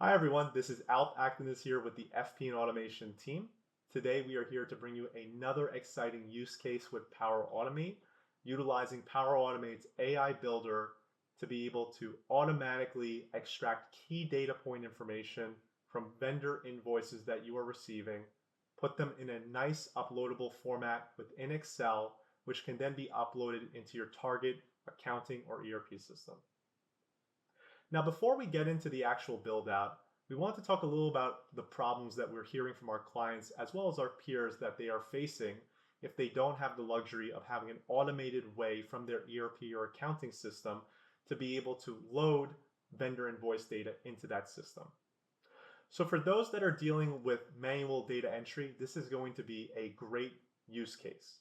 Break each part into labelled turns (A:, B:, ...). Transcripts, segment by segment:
A: Hi everyone, this is Alp Actinis here with the FP and Automation team. Today we are here to bring you another exciting use case with Power Automate, utilizing Power Automate's AI Builder to be able to automatically extract key data point information from vendor invoices that you are receiving, put them in a nice uploadable format within Excel, which can then be uploaded into your target accounting or ERP system. Now, before we get into the actual build out, we want to talk a little about the problems that we're hearing from our clients as well as our peers that they are facing if they don't have the luxury of having an automated way from their ERP or accounting system to be able to load vendor invoice data into that system. So for those that are dealing with manual data entry, this is going to be a great use case.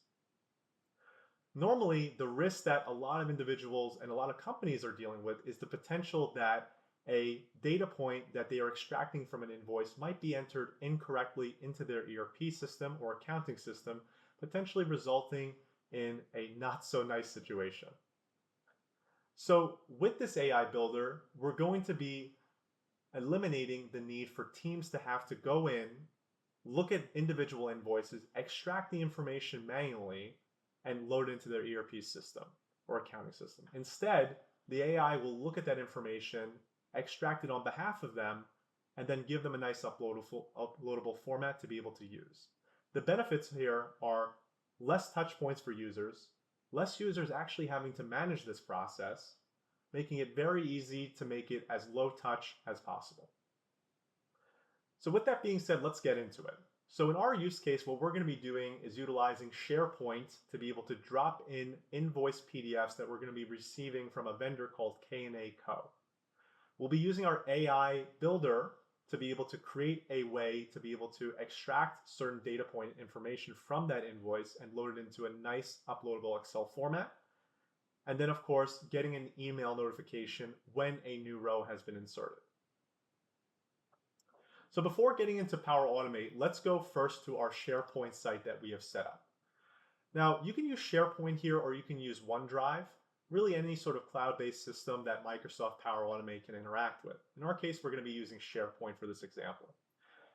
A: Normally, the risk that a lot of individuals and a lot of companies are dealing with is the potential that a data point that they are extracting from an invoice might be entered incorrectly into their ERP system or accounting system, potentially resulting in a not so nice situation. So with this AI builder, we're going to be eliminating the need for teams to have to go in, look at individual invoices, extract the information manually, and load it into their ERP system or accounting system. Instead, the AI will look at that information, extract it on behalf of them, and then give them a nice uploadable format to be able to use. The benefits here are less touch points for users, less users actually having to manage this process, making it very easy to make it as low touch as possible. So with that being said, let's get into it. So in our use case, what we're going to be doing is utilizing SharePoint to be able to drop in invoice PDFs that we're going to be receiving from a vendor called K&A Co. We'll be using our AI builder to be able to create a way to be able to extract certain data point information from that invoice and load it into a nice uploadable Excel format. And then, of course, getting an email notification when a new row has been inserted. So before getting into Power Automate, let's go first to our SharePoint site that we have set up. Now, you can use SharePoint here or you can use OneDrive, really any sort of cloud-based system that Microsoft Power Automate can interact with. In our case, we're going to be using SharePoint for this example.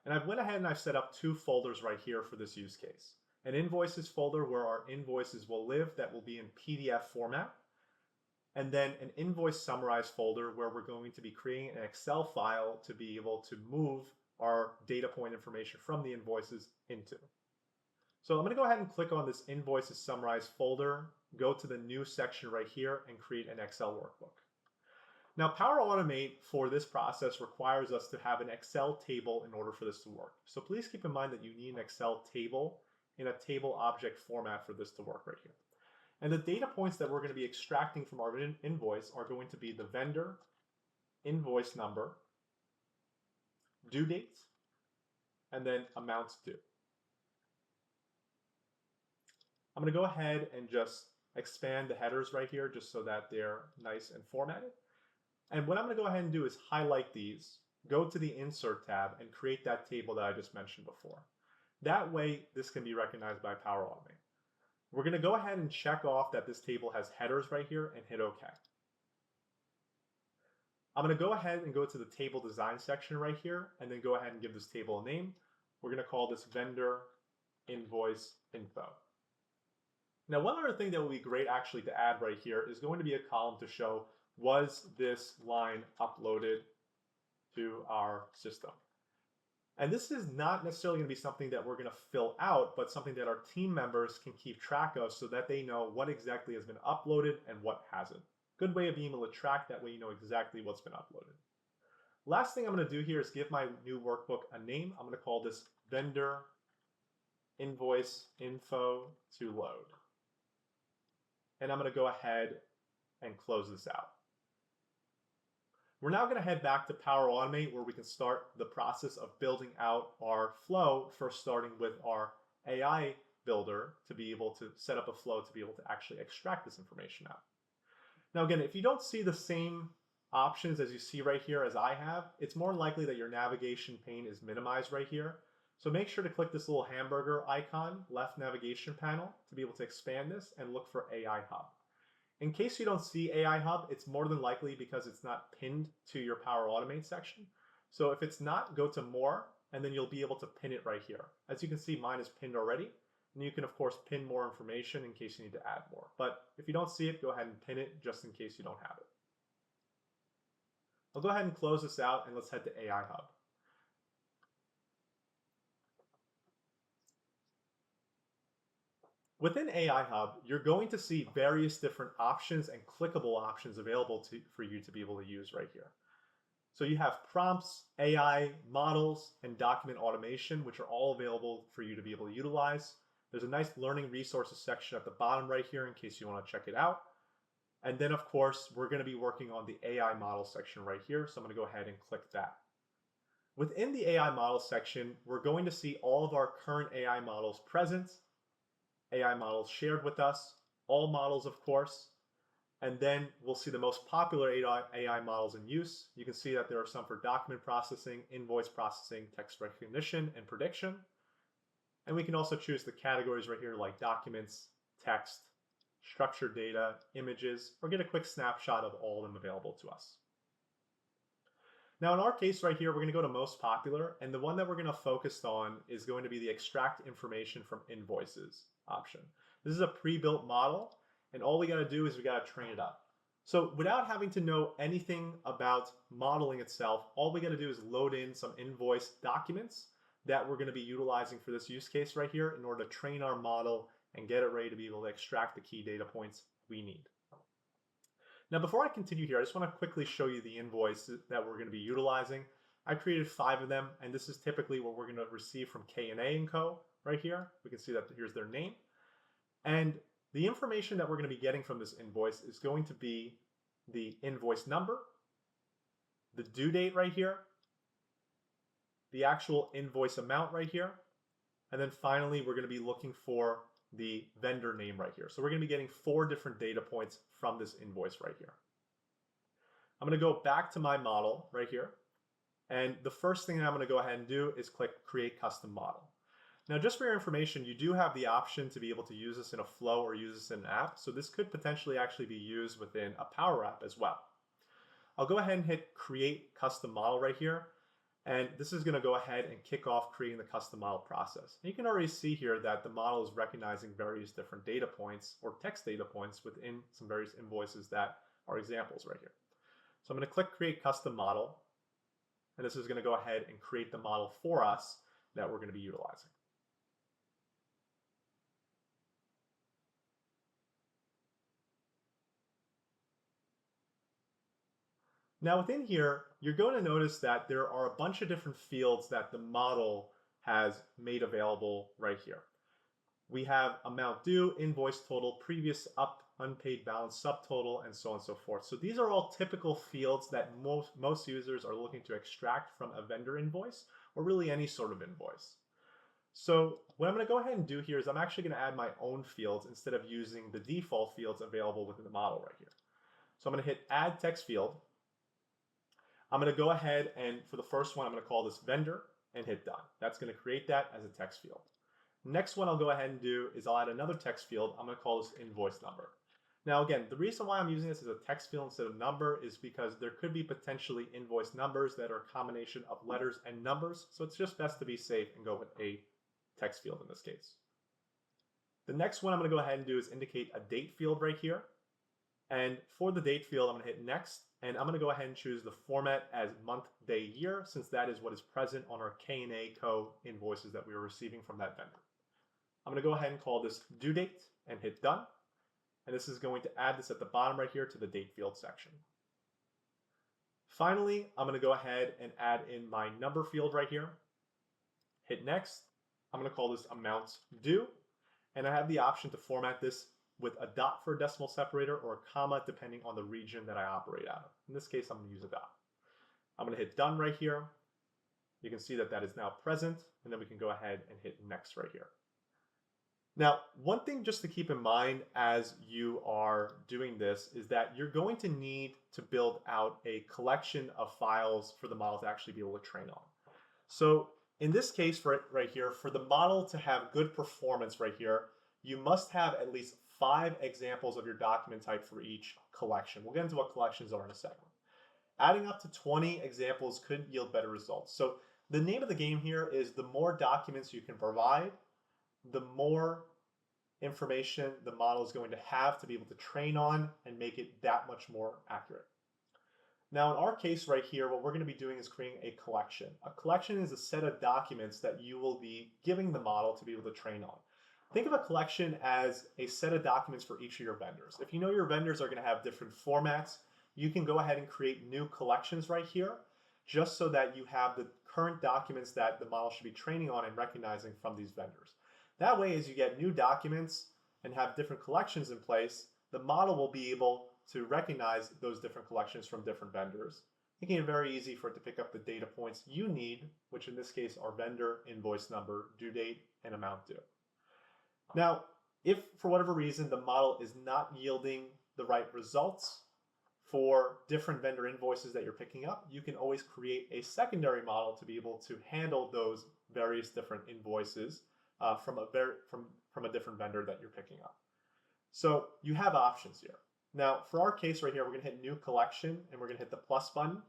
A: And I've went ahead and I've set up two folders right here for this use case. An Invoices folder where our invoices will live that will be in PDF format. And then an Invoice Summarize folder where we're going to be creating an Excel file to be able to move our data point information from the invoices into. So I'm going to go ahead and click on this Invoices Summarize folder, go to the new section right here and create an Excel workbook. Now Power Automate for this process requires us to have an Excel table in order for this to work. So please keep in mind that you need an Excel table in a table object format for this to work right here. And the data points that we're going to be extracting from our invoice are going to be the vendor, invoice number, due date, and then amounts due. I'm going to go ahead and just expand the headers right here just so that they're nice and formatted. And what I'm going to go ahead and do is highlight these, go to the Insert tab, and create that table that I just mentioned before. That way, this can be recognized by Power Automate. We're going to go ahead and check off that this table has headers right here and hit OK. I'm going to go ahead and go to the table design section right here and then go ahead and give this table a name. We're going to call this vendor invoice info. Now, one other thing that would be great actually to add right here is going to be a column to show, was this line uploaded to our system? And this is not necessarily going to be something that we're going to fill out, but something that our team members can keep track of so that they know what exactly has been uploaded and what hasn't. Good way of being able to track, that way you know exactly what's been uploaded. Last thing I'm going to do here is give my new workbook a name. I'm going to call this vendor invoice info to load. And I'm going to go ahead and close this out. We're now going to head back to Power Automate where we can start the process of building out our flow, first starting with our AI builder to be able to set up a flow to be able to actually extract this information out. Now again, if you don't see the same options as you see right here as I have, it's more likely that your navigation pane is minimized right here. So make sure to click this little hamburger icon, left navigation panel, to be able to expand this and look for AI Hub. In case you don't see AI Hub, it's more than likely because it's not pinned to your Power Automate section. So if it's not, go to more, and then you'll be able to pin it right here. As you can see, mine is pinned already. And you can, of course, pin more information in case you need to add more. But if you don't see it, go ahead and pin it just in case you don't have it. I'll go ahead and close this out, and let's head to AI Hub. Within AI Hub, you're going to see various different options and clickable options available for you to be able to use right here. So you have prompts, AI, models, and document automation, which are all available for you to be able to utilize. There's a nice learning resources section at the bottom right here in case you want to check it out. And then, of course, we're going to be working on the AI model section right here. So I'm going to go ahead and click that. Within the AI model section, we're going to see all of our current AI models present, AI models shared with us, all models, of course, and then we'll see the most popular AI models in use. You can see that there are some for document processing, invoice processing, text recognition, and prediction. And we can also choose the categories right here like documents, text, structured data, images, or get a quick snapshot of all of them available to us. Now in our case right here, we're going to go to most popular, and the one that we're going to focus on is going to be the extract information from invoices option. This is a pre-built model, and all we got to do is we got to train it up. So without having to know anything about modeling itself, all we got to do is load in some invoice documents that we're going to be utilizing for this use case right here in order to train our model and get it ready to be able to extract the key data points we need. Now, before I continue here, I just want to quickly show you the invoice that we're going to be utilizing. I created 5 of them, and this is typically what we're going to receive from K&A & Co. right here. We can see that here's their name. And the information that we're going to be getting from this invoice is going to be the invoice number, the due date right here, the actual invoice amount right here, and then finally we're going to be looking for the vendor name right here. So we're going to be getting 4 different data points from this invoice right here. I'm going to go back to my model right here, and the first thing that I'm going to go ahead and do is click Create Custom Model. Now, just for your information, you do have the option to be able to use this in a flow or use this in an app, so this could potentially actually be used within a Power App as well. I'll go ahead and hit Create Custom Model right here, and this is going to go ahead and kick off creating the custom model process. And you can already see here that the model is recognizing various different data points or text data points within some various invoices that are examples right here. So I'm going to click Create Custom Model, and this is going to go ahead and create the model for us that we're going to be utilizing. Now within here, you're going to notice that there are a bunch of different fields that the model has made available right here. We have amount due, invoice total, previous unpaid balance subtotal, and so on and so forth. So these are all typical fields that most users are looking to extract from a vendor invoice or really any sort of invoice. So what I'm going to go ahead and do here is I'm actually going to add my own fields instead of using the default fields available within the model right here. So I'm going to hit Add Text Field. I'm going to go ahead and for the first one, I'm going to call this vendor and hit done. That's going to create that as a text field. Next one I'll go ahead and do is I'll add another text field. I'm going to call this invoice number. Now again, the reason why I'm using this as a text field instead of number is because there could be potentially invoice numbers that are a combination of letters and numbers. So it's just best to be safe and go with a text field in this case. The next one I'm going to go ahead and do is indicate a date field right here. And for the date field, I'm going to hit next, and I'm going to go ahead and choose the format as month, day, year, since that is what is present on our K&A Co. invoices that we were receiving from that vendor. I'm going to go ahead and call this due date and hit done. And this is going to add this at the bottom right here to the date field section. Finally, I'm going to go ahead and add in my number field right here. Hit next. I'm going to call this amount due, and I have the option to format this with a dot for a decimal separator or a comma depending on the region that I operate out of. In this case, I'm going to use a dot. I'm going to hit done right here. You can see that that is now present, and then we can go ahead and hit next right here. Now, one thing just to keep in mind as you are doing this is that you're going to need to build out a collection of files for the model to actually be able to train on. So in this case, right here, for the model to have good performance right here, you must have at least 5 examples of your document type for each collection. We'll get into what collections are in a second. adding up to 20 examples could yield better results. So the name of the game here is the more documents you can provide, the more information the model is going to have to be able to train on and make it that much more accurate. Now in our case right here, what we're going to be doing is creating a collection. A collection is a set of documents that you will be giving the model to be able to train on. Think of a collection as a set of documents for each of your vendors. If you know your vendors are going to have different formats, you can go ahead and create new collections right here, just so that you have the current documents that the model should be training on and recognizing from these vendors. That way, as you get new documents and have different collections in place, the model will be able to recognize those different collections from different vendors, making it very easy for it to pick up the data points you need, which in this case are vendor, invoice number, due date, and amount due. Now, if for whatever reason the model is not yielding the right results for different vendor invoices that you're picking up, you can always create a secondary model to be able to handle those various different invoices from a different vendor that you're picking up. So you have options here. Now, for our case right here, we're going to hit New Collection, and we're going to hit the plus button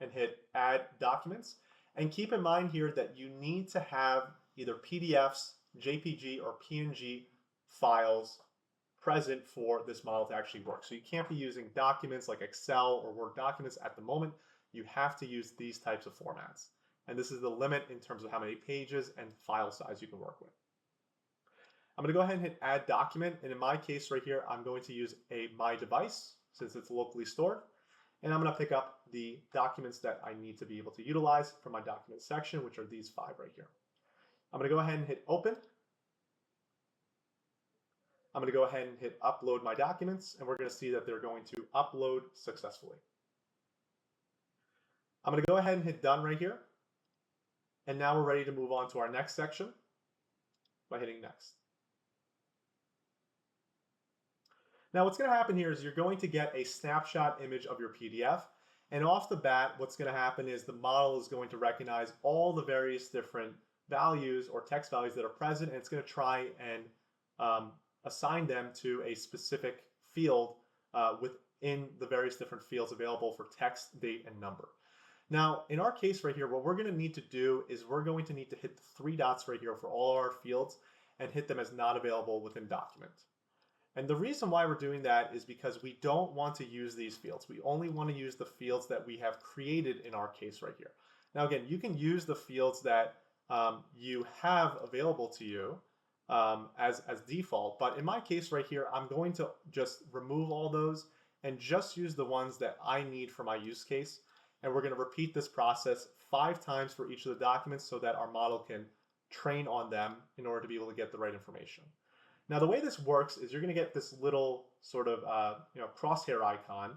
A: and hit Add Documents. And keep in mind here that you need to have either PDFs, JPG, or PNG files present for this model to actually work. So you can't be using documents like Excel or Word documents at the moment. You have to use these types of formats. And this is the limit in terms of how many pages and file size you can work with. I'm going to go ahead and hit Add Document, and in my case right here, I'm going to use a My Device since it's locally stored, and I'm going to pick up the documents that I need to be able to utilize from my document section, which are these 5 right here. I'm going to go ahead and hit Open. I'm going to go ahead and hit Upload My Documents, and we're going to see that they're going to upload successfully. I'm going to go ahead and hit Done right here, and now we're ready to move on to our next section by hitting Next. Now what's going to happen here is you're going to get a snapshot image of your PDF, and off the bat what's going to happen is the model is going to recognize all the various different values or text values that are present, and it's going to try and assign them to a specific field within the various different fields available for text, date, and number. Now in our case right here, what we're going to need to do is we're going to need to hit the 3 dots right here for all our fields and hit them as not available within document. And the reason why we're doing that is because we don't want to use these fields. We only want to use the fields that we have created in our case right here. Now again, you can use the fields that you have available to you as default, but in my case right here, I'm going to just remove all those and just use the ones that I need for my use case. And we're going to repeat this process 5 times for each of the documents so that our model can train on them in order to be able to get the right information. Now the way this works is you're going to get this little sort of crosshair icon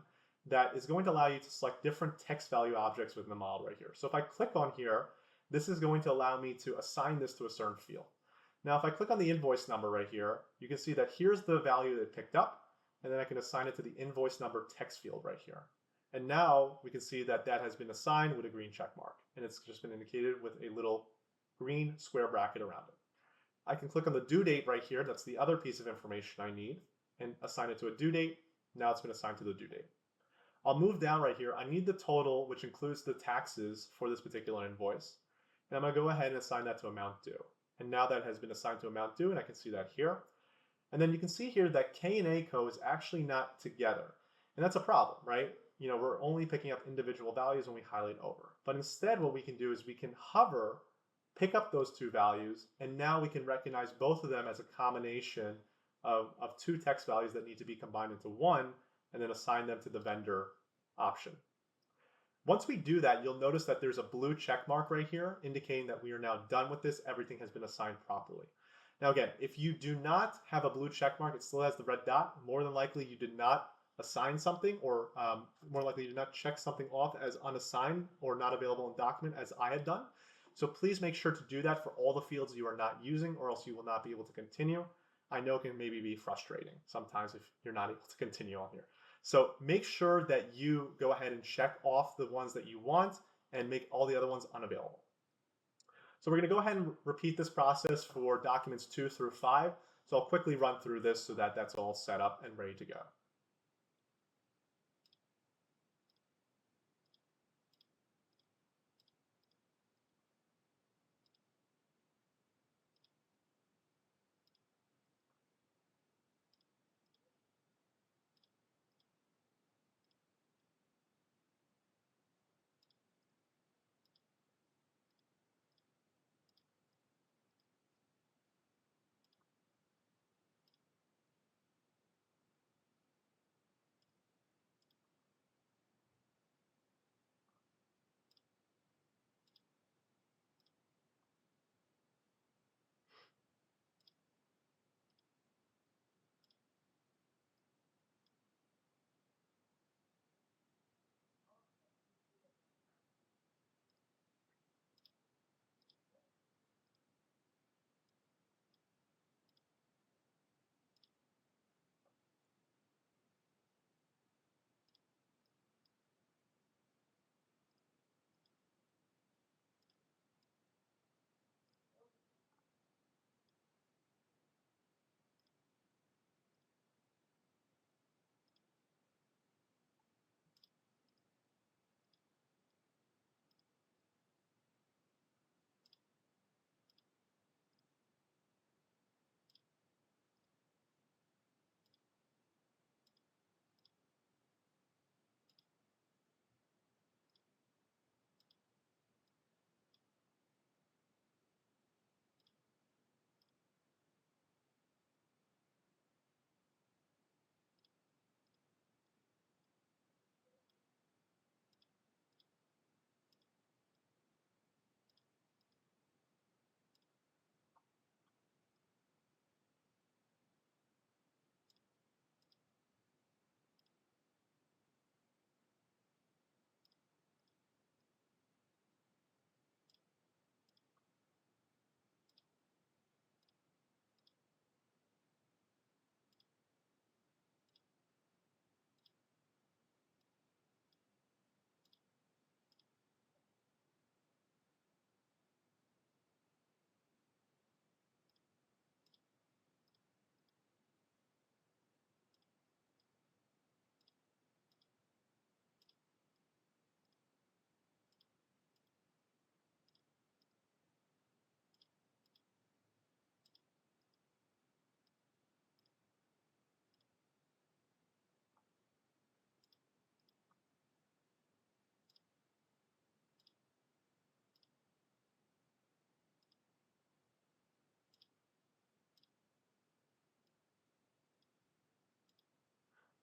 A: that is going to allow you to select different text value objects within the model right here. So if I click on here, this is going to allow me to assign this to a certain field. Now if I click on the invoice number right here, you can see that here's the value that it picked up, and then I can assign it to the invoice number text field right here. And now we can see that that has been assigned with a green check mark, and it's just been indicated with a little green square bracket around it. I can click on the due date right here, that's the other piece of information I need, and assign it to a due date. Now it's been assigned to the due date. I'll move down right here. I need the total, which includes the taxes for this particular invoice. And I'm going to go ahead and assign that to amount due. And now that has been assigned to amount due, and I can see that here. And then you can see here that K and A code is actually not together. And that's a problem, right? You know, we're only picking up individual values when we highlight over. But instead what we can do is we can hover, pick up those 2 values, and now we can recognize both of them as a combination of 2 text values that need to be combined into one, and then assign them to the vendor option. Once we do that, you'll notice that there's a blue check mark right here indicating that we are now done with this. Everything has been assigned properly. Now again, if you do not have a blue check mark, it still has the red dot. More than likely you did not assign something, or more likely you did not check something off as unassigned or not available in document as I had done. So please make sure to do that for all the fields you are not using, or else you will not be able to continue. I know it can maybe be frustrating sometimes if you're not able to continue on here. So make sure that you go ahead and check off the ones that you want and make all the other ones unavailable. So we're going to go ahead and repeat this process for documents 2 through 5. So I'll quickly run through this so that that's all set up and ready to go.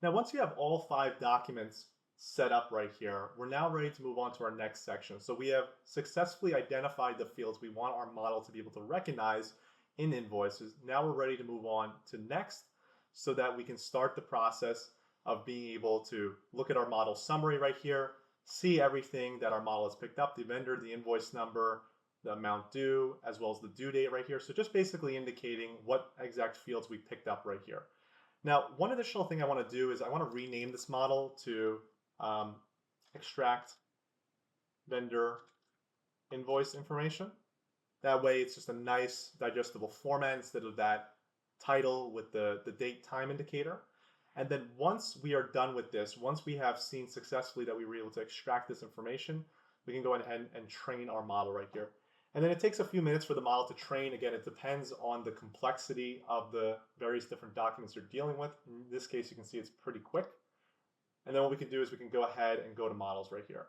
A: Now, once you have all 5 documents set up right here, we're now ready to move on to our next section. So we have successfully identified the fields we want our model to be able to recognize in invoices. Now we're ready to move on to next so that we can start the process of being able to look at our model summary right here, see everything that our model has picked up, the vendor, the invoice number, the amount due, as well as the due date right here. So just basically indicating what exact fields we picked up right here. Now, one additional thing I want to do is I want to rename this model to extract vendor invoice information. That way it's just a nice digestible format instead of that title with the date time indicator. And then once we are done with this, once we have seen successfully that we were able to extract this information, we can go ahead and train our model right here. And then it takes a few minutes for the model to train. Again, it depends on the complexity of the various different documents you're dealing with. In this case, you can see it's pretty quick. And then what we can do is we can go ahead and go to models right here.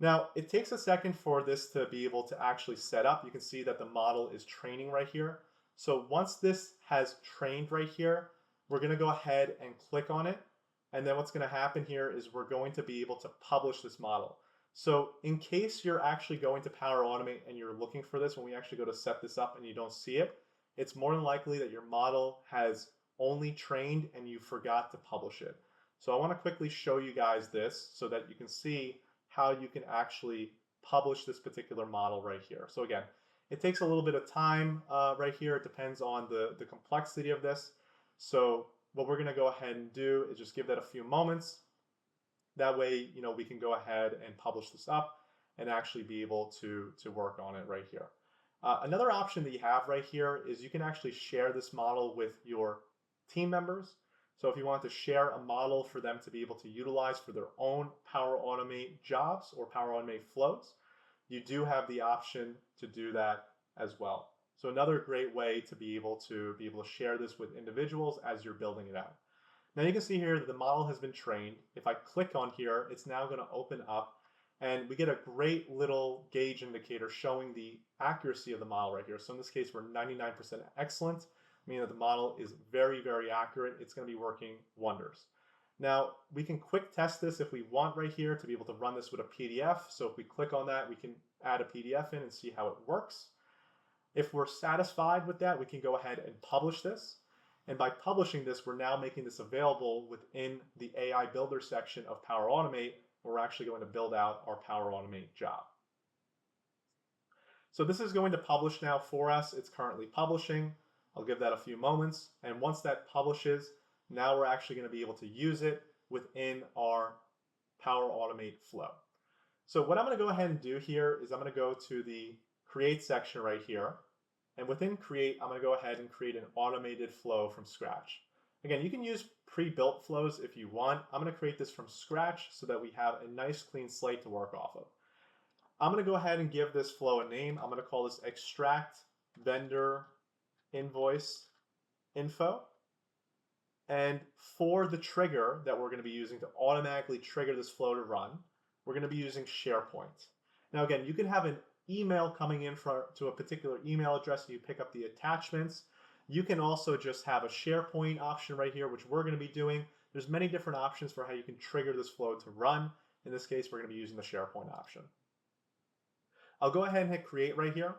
A: Now, it takes a second for this to be able to actually set up. You can see that the model is training right here. So once this has trained right here, we're going to go ahead and click on it. And then what's going to happen here is we're going to be able to publish this model. So in case you're actually going to Power Automate and you're looking for this, when we actually go to set this up and you don't see it, it's more than likely that your model has only trained and you forgot to publish it. So I want to quickly show you guys this so that you can see how you can actually publish this particular model right here. So again, it takes a little bit of time right here. It depends on the complexity of this. So what we're going to go ahead and do is just give that a few moments. That way, we can go ahead and publish this up and actually be able to work on it right here. Another option that you have right here is you can actually share this model with your team members. So if you want to share a model for them to be able to utilize for their own Power Automate jobs or Power Automate flows, you do have the option to do that as well. So another great way to be able to share this with individuals as you're building it out. Now you can see here that the model has been trained. If I click on here, it's now going to open up and we get a great little gauge indicator showing the accuracy of the model right here. So in this case, we're 99% excellent, meaning that the model is very, very accurate. It's going to be working wonders. Now we can quick test this if we want right here to be able to run this with a PDF. So if we click on that, we can add a PDF in and see how it works. If we're satisfied with that, we can go ahead and publish this. And by publishing this, we're now making this available within the AI Builder section of Power Automate, where we're actually going to build out our Power Automate job. So this is going to publish now for us. It's currently publishing. I'll give that a few moments. And once that publishes, now we're actually going to be able to use it within our Power Automate flow. So what I'm going to go ahead and do here is I'm going to go to the Create section right here. And within Create, I'm going to go ahead and create an automated flow from scratch. Again, you can use pre-built flows if you want. I'm going to create this from scratch so that we have a nice clean slate to work off of. I'm going to go ahead and give this flow a name. I'm going to call this Extract Vendor Invoice Info. And for the trigger that we're going to be using to automatically trigger this flow to run, we're going to be using SharePoint. Now again, you can have an email coming in to a particular email address and you pick up the attachments. You can also just have a SharePoint option right here, which we're going to be doing. There's many different options for how you can trigger this flow to run. In this case, we're going to be using the SharePoint option. I'll go ahead and hit Create right here.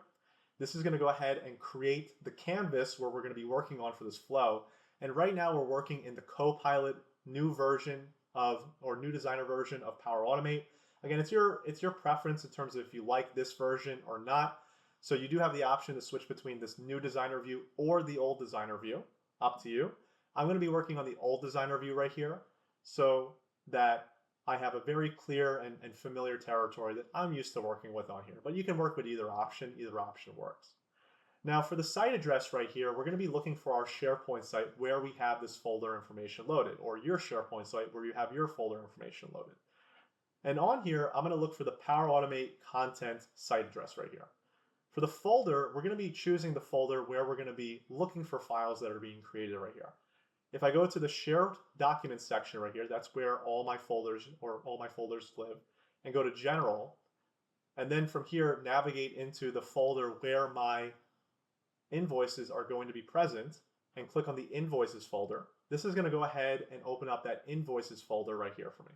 A: This is going to go ahead and create the canvas where we're going to be working on for this flow. And right now we're working in the Copilot new version of, or new designer version of Power Automate. Again, it's your preference in terms of if you like this version or not. So you do have the option to switch between this new designer view or the old designer view, up to you. I'm going to be working on the old designer view right here so that I have a very clear and familiar territory that I'm used to working with on here. But you can work with either option works. Now for the site address right here, we're going to be looking for our SharePoint site where we have this folder information loaded, or your SharePoint site where you have your folder information loaded. And on here, I'm going to look for the Power Automate content site address right here. For the folder, we're going to be choosing the folder where we're going to be looking for files that are being created right here. If I go to the Shared Documents section right here, that's where all my folders live, and go to General, and then from here, navigate into the folder where my invoices are going to be present, and click on the Invoices folder. this is going to go ahead and open up that Invoices folder right here for me.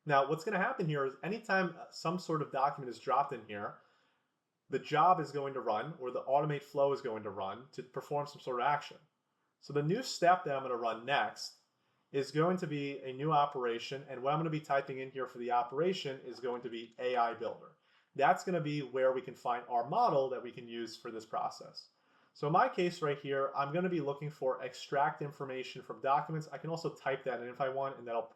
A: Now, what's going to happen here is anytime some sort of document is dropped in here, the job is going to run, or the automate flow is going to run to perform some sort of action. So the new step that I'm going to run next is going to be a new operation, and what I'm going to be typing in here for the operation is going to be AI Builder. That's going to be where we can find our model that we can use for this process. So in my case right here, I'm going to be looking for extract information from documents. I can also type that in if I want, and that'll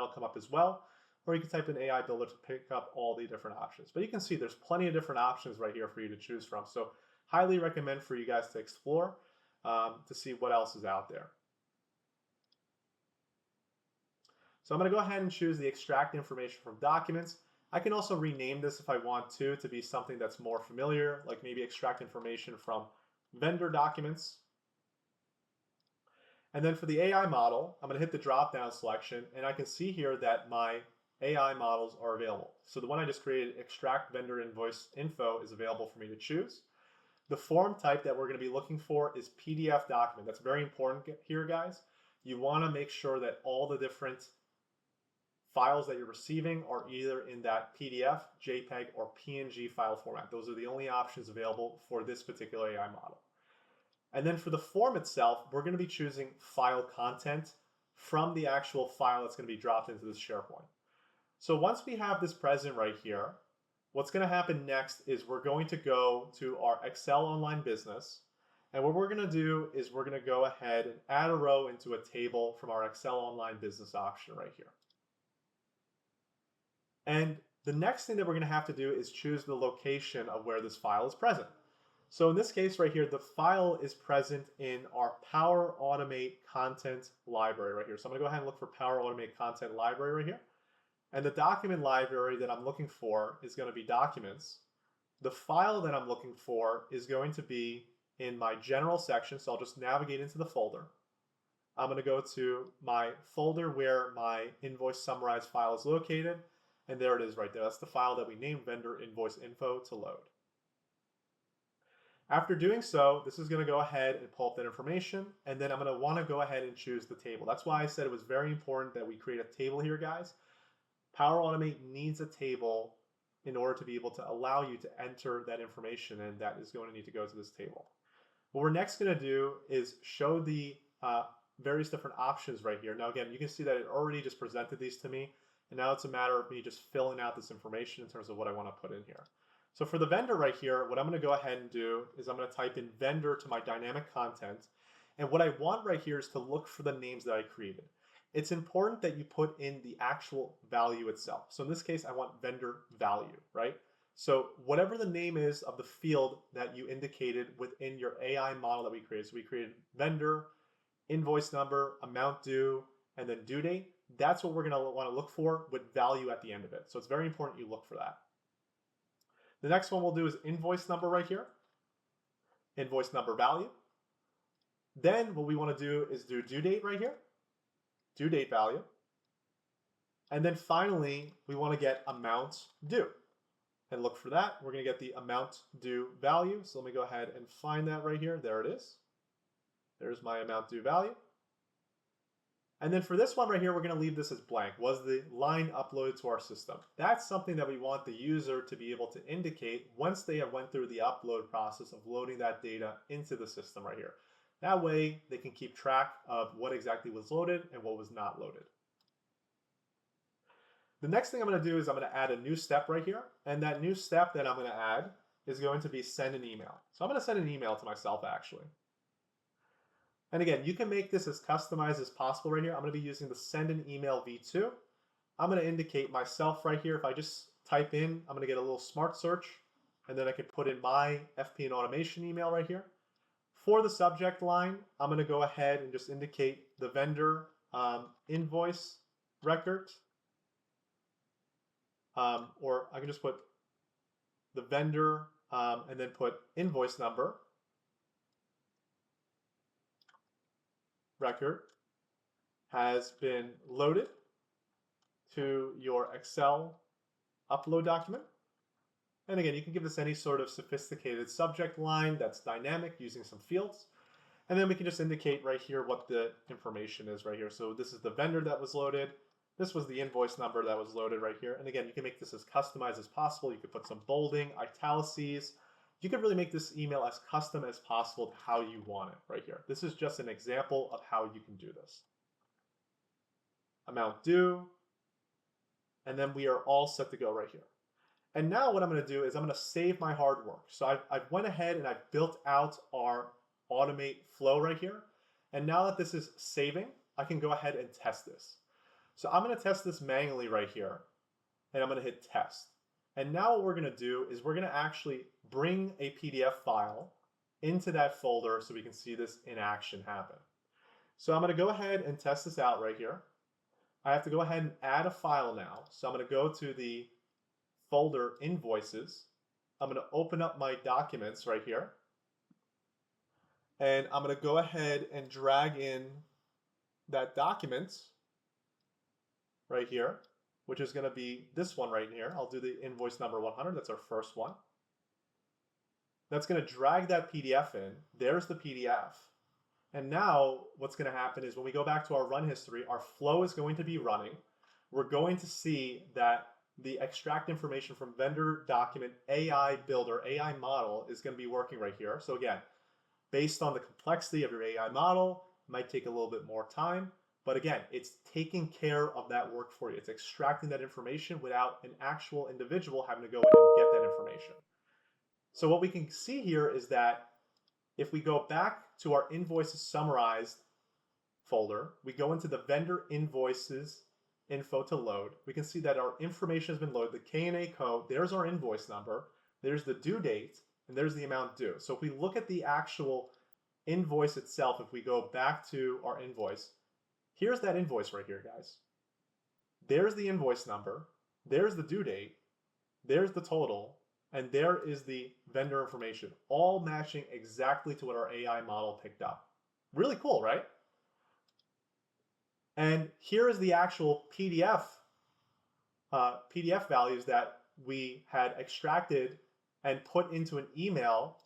A: come up as well. Or you can type in AI Builder to pick up all the different options. But you can see there's plenty of different options right here for you to choose from. So highly recommend for you guys to explore to see what else is out there. So I'm going to go ahead and choose the extract information from documents. I can also rename this if I want to be something that's more familiar, like maybe extract information from vendor documents. And then for the AI model, I'm going to hit the drop-down selection, and I can see here that my AI models are available. So the one I just created, extract vendor invoice info, is available for me to choose. The form type that we're going to be looking for is PDF document. That's very important here, guys. You want to make sure that all the different files that you're receiving are either in that PDF, JPEG, or PNG file format. Those are the only options available for this particular AI model. And then for the form itself, we're going to be choosing file content from the actual file that's going to be dropped into this SharePoint. So once we have this present right here, what's going to happen next is we're going to go to our Excel Online Business. And what we're going to do is we're going to go ahead and add a row into a table from our Excel Online Business option right here. And the next thing that we're going to have to do is choose the location of where this file is present. So in this case right here, the file is present in our Power Automate Content Library right here. So I'm going to go ahead and look for Power Automate Content Library right here. And the document library that I'm looking for is going to be documents. The file that I'm looking for is going to be in my general section. So I'll just navigate into the folder. I'm going to go to my folder where my invoice summarized file is located. And there it is right there. That's the file that we named vendor invoice info to load. After doing so, this is going to go ahead and pull up that information. And then I'm going to want to go ahead and choose the table. That's why I said it was very important that we create a table here, guys. Power Automate needs a table in order to be able to allow you to enter that information, and that is going to need to go to this table. What we're next going to do is show the various different options right here. Now again, you can see that it already just presented these to me, and now it's a matter of me just filling out this information in terms of what I want to put in here. So for the vendor right here, what I'm going to go ahead and do is I'm going to type in vendor to my dynamic content, and what I want right here is to look for the names that I created. It's important that you put in the actual value itself. So in this case, I want vendor value, right? So whatever the name is of the field that you indicated within your AI model that we created. So we created vendor, invoice number, amount due, and then due date. That's what we're going to want to look for with value at the end of it. So it's very important you look for that. The next one we'll do is invoice number right here. Invoice number value. Then what we want to do is do due date right here. Due date value. And then finally, we want to get amount due. And look for that. We're going to get the amount due value. So let me go ahead and find that right here. There it is. There's my amount due value. And then for this one right here, we're going to leave this as blank. Was the line uploaded to our system? That's something that we want the user to be able to indicate once they have went through the upload process of loading that data into the system right here. That way, they can keep track of what exactly was loaded and what was not loaded. The next thing I'm going to do is I'm going to add a new step right here. And that new step that I'm going to add is going to be send an email. So I'm going to send an email to myself, actually. And again, you can make this as customized as possible right here. I'm going to be using the send an email v2. I'm going to indicate myself right here. If I just type in, I'm going to get a little smart search. And then I can put in my FP&Automation email right here. For the subject line, I'm going to go ahead and just indicate the vendor invoice record. Or I can just put the vendor and then put invoice number record has been loaded to your Excel upload document. And again, you can give this any sort of sophisticated subject line that's dynamic using some fields. And then we can just indicate right here what the information is right here. So this is the vendor that was loaded. This was the invoice number that was loaded right here. And again, you can make this as customized as possible. You could put some bolding, italices. You can really make this email as custom as possible to how you want it right here. This is just an example of how you can do this. Amount due. And then we are all set to go right here. And now what I'm going to do is I'm going to save my hard work. So I've went ahead and I've built out our automate flow right here. And now that this is saving, I can go ahead and test this. So I'm going to test this manually right here. And I'm going to hit test. And now what we're going to do is we're going to actually bring a PDF file into that folder so we can see this in action happen. So I'm going to go ahead and test this out right here. I have to go ahead and add a file now. So I'm going to go to the folder Invoices. I'm going to open up my documents right here. And I'm going to go ahead and drag in that document right here, which is going to be this one right here. I'll do the invoice number 100. That's our first one. That's going to drag that PDF in. There's the PDF. And now what's going to happen is when we go back to our run history, our flow is going to be running. We're going to see that the extract information from vendor document AI builder, AI model is going to be working right here. So again, based on the complexity of your AI model, it might take a little bit more time. But again, it's taking care of that work for you. It's extracting that information without an actual individual having to go in and get that information. So what we can see here is that if we go back to our invoices summarized folder, we go into the vendor invoices info to load. We can see that our information has been loaded, the K&A code, there's our invoice number, there's the due date, and there's the amount due. So if we look at the actual invoice itself, if we go back to our invoice, here's that invoice right here, guys. There's the invoice number, there's the due date, there's the total, and there is the vendor information, all matching exactly to what our AI model picked up. Really cool, right? And here is the actual PDF values that we had extracted and put into an email.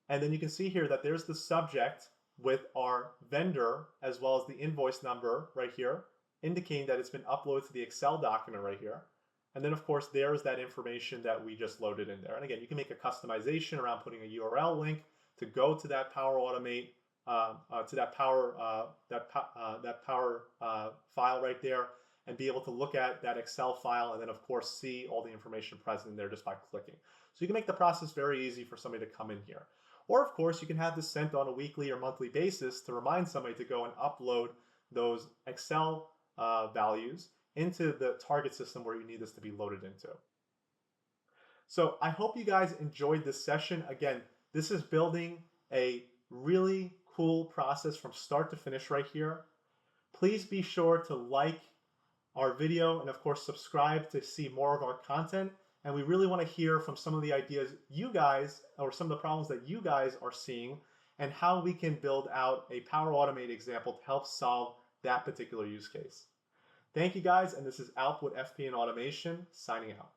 A: And then you can see here that there's the subject with our vendor as well as the invoice number right here, indicating that it's been uploaded to the Excel document right here. And then of course, there's that information that we just loaded in there. And again, you can make a customization around putting a URL link to go to that Power Automate, to that Power file right there, and be able to look at that Excel file and then of course see all the information present in there just by clicking. So you can make the process very easy for somebody to come in here. Or of course, you can have this sent on a weekly or monthly basis to remind somebody to go and upload those Excel values into the target system where you need this to be loaded into. So I hope you guys enjoyed this session. Again, this is building a really cool process from start to finish right here. Please be sure to like our video and of course subscribe to see more of our content. And we really want to hear from some of the ideas you guys, or some of the problems that you guys are seeing, and how we can build out a Power Automate example to help solve that particular use case. Thank you guys, and this is Alp with FP&Automation signing out.